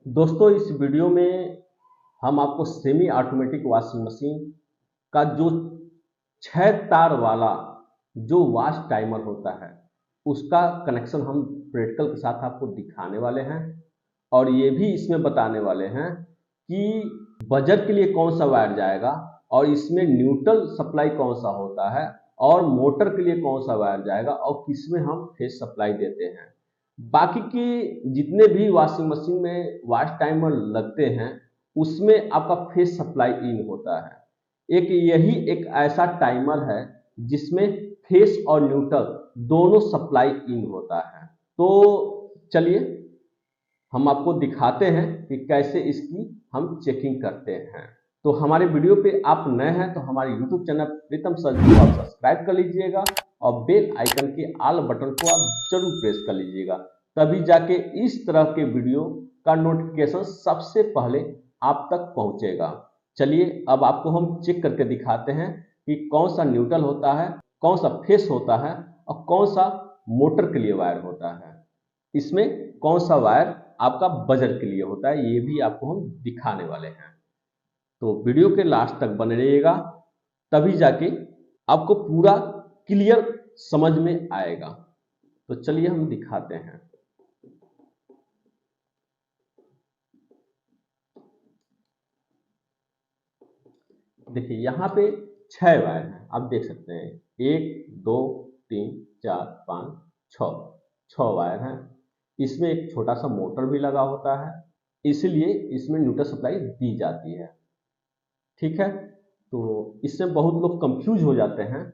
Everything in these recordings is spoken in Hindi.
दोस्तों इस वीडियो में हम आपको सेमी ऑटोमेटिक वॉशिंग मशीन का जो 6 तार वाला जो वॉश टाइमर होता है उसका कनेक्शन हम प्रैक्टिकल के साथ आपको दिखाने वाले हैं और ये भी इसमें बताने वाले हैं कि बजर के लिए कौन सा वायर जाएगा और इसमें न्यूट्रल सप्लाई कौन सा होता है और मोटर के लिए कौन सा वायर जाएगा और किसमें हम फेज सप्लाई देते हैं। बाकी की जितने भी वॉशिंग मशीन में वॉश टाइमर लगते हैं उसमें आपका फेज सप्लाई इन होता है। यही एक ऐसा टाइमर है जिसमें फेस और न्यूट्रल दोनों सप्लाई इन होता है। तो चलिए हम आपको दिखाते हैं कि कैसे इसकी हम चेकिंग करते हैं। तो हमारे वीडियो पे आप नए हैं तो हमारे YouTube चैनल प्रीतम सर को आप सब्सक्राइब कर लीजिएगा और बेल आइकन के ऑल बटन को आप जरूर प्रेस कर लीजिएगा, तभी जाके इस तरह के वीडियो का नोटिफिकेशन सबसे पहले आप तक पहुंचेगा। चलिए अब आपको हम चेक करके दिखाते हैं कि कौन सा न्यूट्रल होता है, कौन सा फेस होता है और कौन सा मोटर के लिए वायर होता है, इसमें कौन सा वायर आपका बजर के लिए होता है, ये भी आपको हम दिखाने वाले हैं। तो वीडियो के लास्ट तक बने रहिएगा, तभी जाके आपको पूरा क्लियर समझ में आएगा। तो चलिए हम दिखाते हैं। देखिए यहाँ पे 6 वायर हैं, आप देख सकते हैं 1 2 3 4 5 6 वायर हैं। इसमें एक छोटा सा मोटर भी लगा होता है, इसलिए इसमें न्यूट्रल सप्लाई दी जाती है। ठीक है, तो इससे बहुत लोग कंफ्यूज हो जाते हैं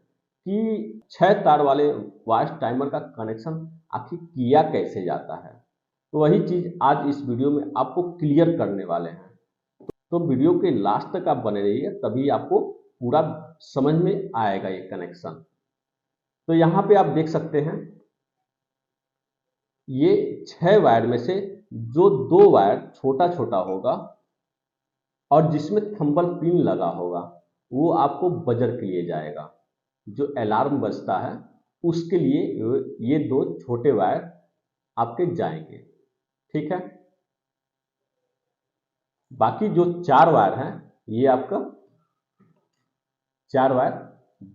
कि 6 तार वाले वॉश टाइमर का कनेक्शन आखिर किया कैसे जाता है। तो वही चीज आज इस वीडियो में आपको क्लियर करने वाले हैं। तो वीडियो के लास्ट तक आप बने रहिए, तभी आपको पूरा समझ में आएगा ये कनेक्शन। तो यहाँ पे आप देख सकते हैं ये 6 वायर में से जो 2 वायर छोटा छोटा होगा और जिसमें थंबल पिन लगा होगा वो आपको बजर के लिए जाएगा। जो अलार्म बजता है उसके लिए ये 2 छोटे वायर आपके जाएंगे। ठीक है, बाकी जो 4 वायर हैं ये आपका 4 वायर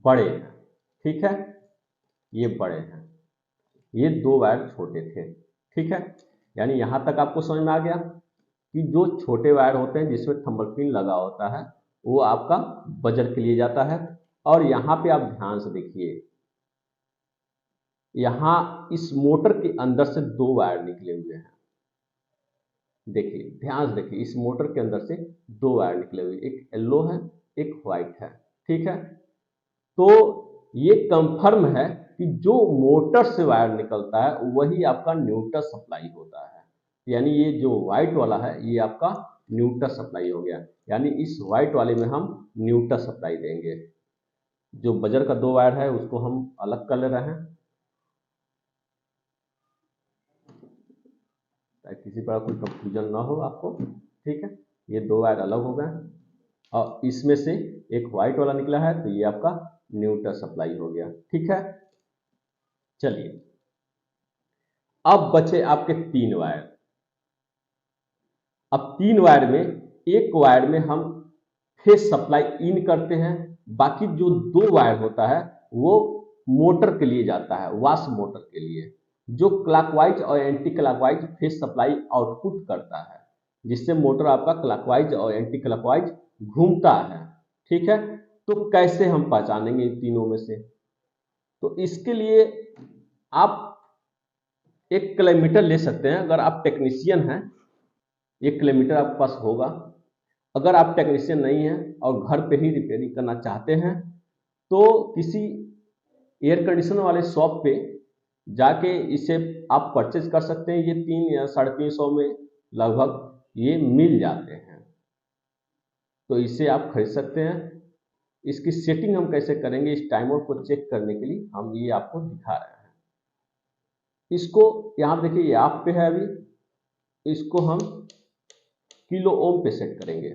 बड़े हैं। ठीक है, ये बड़े हैं, ये 2 वायर छोटे थे। ठीक है, यानी यहां तक आपको समझ में आ गया कि जो छोटे वायर होते हैं जिसमें थंबल पिन लगा होता है वो आपका बजर के लिए जाता है। और यहाँ पे आप ध्यान से देखिए, यहाँ इस मोटर के अंदर से 2 वायर निकले हुए हैं। देखिए ध्यान से देखिए, इस मोटर के अंदर से 2 वायर निकले हुए, एक येलो है एक व्हाइट है। ठीक है, तो ये कंफर्म है कि जो मोटर से वायर निकलता है वही आपका न्यूट्रल सप्लाई होता है। यानी ये जो व्हाइट वाला है ये आपका न्यूट्रल सप्लाई हो गया, यानी इस व्हाइट वाले में हम न्यूट्रल सप्लाई देंगे। जो बजर का 2 वायर है उसको हम अलग कर ले रहे हैं ताकि किसी प्रकार कोई कंफ्यूजन ना हो आपको। ठीक है, ये 2 वायर अलग हो गए और इसमें से एक व्हाइट वाला निकला है तो ये आपका न्यूट्रल सप्लाई हो गया। ठीक है, चलिए अब बचे आपके 3 वायर। अब 3 वायर में एक वायर में हम फेज सप्लाई इन करते हैं, बाकी जो 2 वायर होता है वो मोटर के लिए जाता है, वॉश मोटर के लिए, जो क्लॉकवाइज और anti clockwise phase supply output करता है, जिससे मोटर आपका क्लॉकवाइज और एंटी क्लॉकवाइज घूमता है। ठीक है, तो कैसे हम पहचानेंगे इन तीनों में से? तो इसके लिए आप एक किलोमीटर ले सकते हैं। अगर आप टेक्नीशियन हैं 1 किलोमीटर आपके पास होगा। अगर आप टेक्नीशियन नहीं हैं और घर पे ही रिपेयरिंग करना चाहते हैं तो किसी एयर कंडीशनर वाले शॉप पे जाके इसे आप परचेज कर सकते हैं। ये 3 या 350 में लगभग ये मिल जाते हैं, तो इसे आप खरीद सकते हैं। इसकी सेटिंग हम कैसे करेंगे इस टाइमर को चेक करने के लिए हम ये आपको दिखा रहे हैं। इसको यहाँ देखिए ये आप पे है, अभी इसको हम किलो ओम पे सेट करेंगे।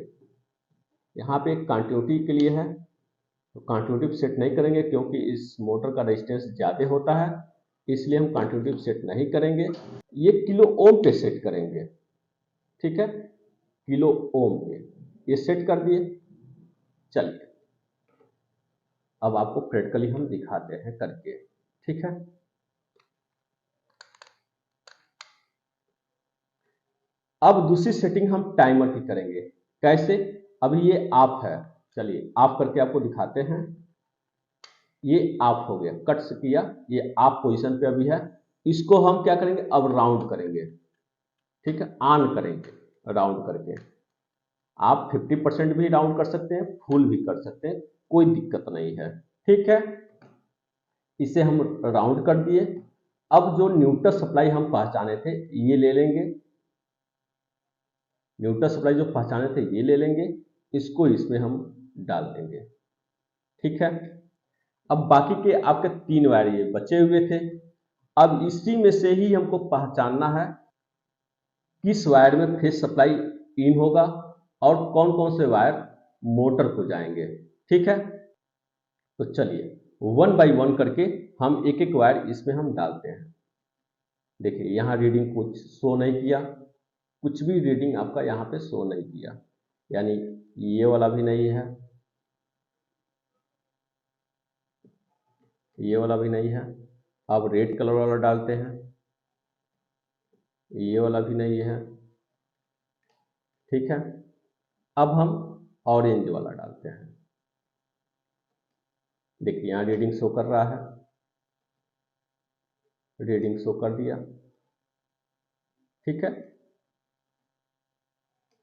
यहाँ पे एक कंटिन्यूटी के लिए है तो कंटिन्यूटी सेट नहीं करेंगे क्योंकि इस मोटर का रेजिस्टेंस ज़्यादा होता है, इसलिए हम कंटिन्यूटी सेट नहीं करेंगे। ये किलो ओम पे सेट करेंगे। ठीक है, किलो ओम के, ये सेट कर दिए। चलिए अब आपको प्रैक्टिकली हम दिखाते हैं करके, ठीक है। अब दूसरी सेटिंग हम टाइमर की करेंगे। कैसे? अभी ये ऑफ है, चलिए ऑफ करके आपको दिखाते हैं। ये ऑफ हो गया, कट से किया, ये ऑफ पोजीशन पे अभी है। इसको हम क्या करेंगे, अब राउंड करेंगे, ठीक है, ऑन करेंगे राउंड करके। आप 50% भी राउंड कर सकते हैं, फुल भी कर सकते हैं, कोई दिक्कत नहीं है, ठीक है। इसे हम राउंड कर दिए। अब जो न्यूट्रल सप्लाई हम पहचाने थे ये ले लेंगे, न्यूट्रल सप्लाई जो पहचाने थे ये ले लेंगे, इसको इसमें हम डाल देंगे, ठीक है। अब बाकी के आपके 3 वायर ये बचे हुए थे। अब इसी में से ही हमको पहचानना है किस वायर में फेज सप्लाई इन होगा और कौन कौन से वायर मोटर को जाएंगे, ठीक है। तो चलिए 1 बाय 1 करके हम एक एक वायर इसमें हम डालते हैं। देखिए यहाँ रीडिंग कुछ शो नहीं किया, कुछ भी रीडिंग आपका यहाँ पे शो नहीं किया, यानी ये वाला भी नहीं है, ये वाला भी नहीं है। अब रेड कलर वाला डालते हैं, ये वाला भी नहीं है, ठीक है। अब हम ऑरेंज वाला डालते हैं। देखिए यहाँ रीडिंग शो कर रहा है, रीडिंग शो कर दिया, ठीक है।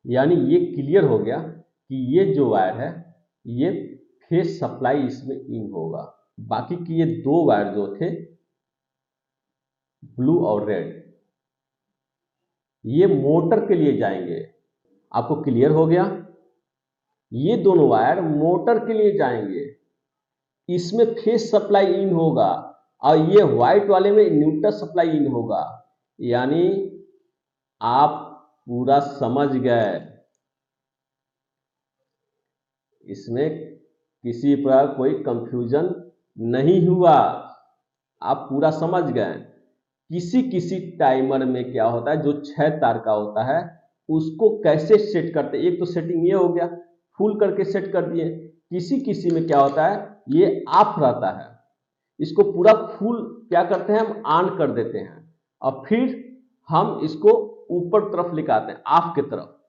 यानी ये क्लियर हो गया कि ये जो वायर है ये फेज सप्लाई इसमें इन होगा। बाकी की ये 2 वायर जो थे ब्लू और रेड, ये मोटर के लिए जाएंगे। आपको क्लियर हो गया, ये दोनों वायर मोटर के लिए जाएंगे, इसमें फेज सप्लाई इन होगा और ये व्हाइट वाले में न्यूट्रल सप्लाई इन होगा। यानी आप पूरा समझ गए, इसमें किसी प्रकार कोई कंफ्यूजन नहीं हुआ, आप पूरा समझ गए। किसी किसी टाइमर में क्या होता है, जो 6 तार का होता है उसको कैसे सेट करते हैं। एक तो सेटिंग ये हो गया, फुल करके सेट कर दिए। किसी किसी में क्या होता है, ये ऑफ रहता है, इसको पूरा फुल क्या करते हैं, हम ऑन कर देते हैं और फिर हम इसको ऊपर तरफ लिखाते हैं ऑफ की तरफ,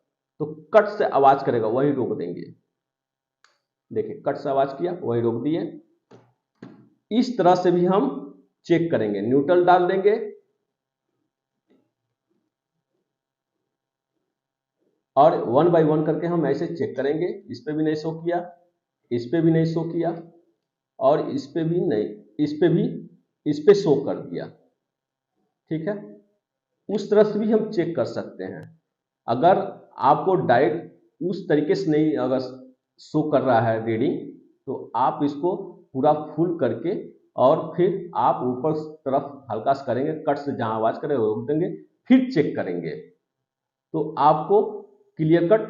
तो कट से आवाज करेगा, वही रोक देंगे। देखिए कट से आवाज किया, वही रोक दिए। इस तरह से भी हम चेक करेंगे, न्यूट्रल डाल देंगे और 1 बाय 1 करके हम ऐसे चेक करेंगे। इस पे भी नहीं शो किया, इस पे भी नहीं शो किया और इस पे भी नहीं, इस पे भी, इस पे शो कर दिया, ठीक है। उस तरह से भी हम चेक कर सकते हैं। अगर आपको डायरेक्ट उस तरीके से नहीं अगर शो कर रहा है रीडिंग, तो आप इसको पूरा फुल करके और फिर आप ऊपर तरफ हल्का सा करेंगे, कट से जहां आवाज करे रोक देंगे, फिर चेक करेंगे तो आपको क्लियर कट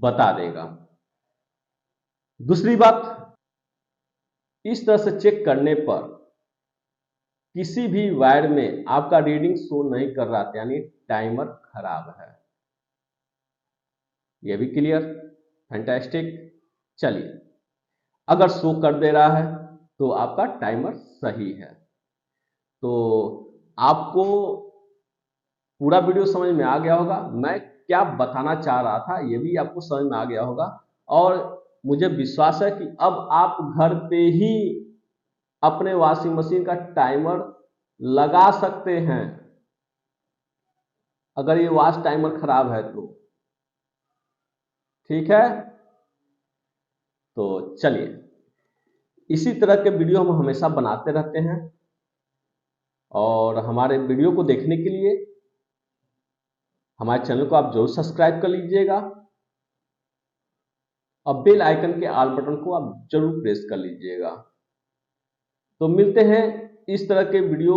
बता देगा। दूसरी बात, इस तरह से चेक करने पर किसी भी वायर में आपका रीडिंग शो नहीं कर रहा था, यानी टाइमर खराब है। यह भी क्लियर, फैंटास्टिक। चलिए अगर शो कर दे रहा है तो आपका टाइमर सही है। तो आपको पूरा वीडियो समझ में आ गया होगा, मैं क्या बताना चाह रहा था ये भी आपको समझ में आ गया होगा। और मुझे विश्वास है कि अब आप घर पे ही अपने वॉशिंग मशीन का टाइमर लगा सकते हैं अगर ये वॉश टाइमर खराब है तो, ठीक है। तो चलिए इसी तरह के वीडियो हम हमेशा बनाते रहते हैं और हमारे वीडियो को देखने के लिए हमारे चैनल को आप जरूर सब्सक्राइब कर लीजिएगा और बेल आइकन के ऑल बटन को आप जरूर प्रेस कर लीजिएगा। तो मिलते हैं इस तरह के वीडियो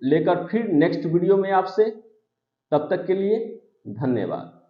लेकर फिर नेक्स्ट वीडियो में आपसे, तब तक के लिए धन्यवाद।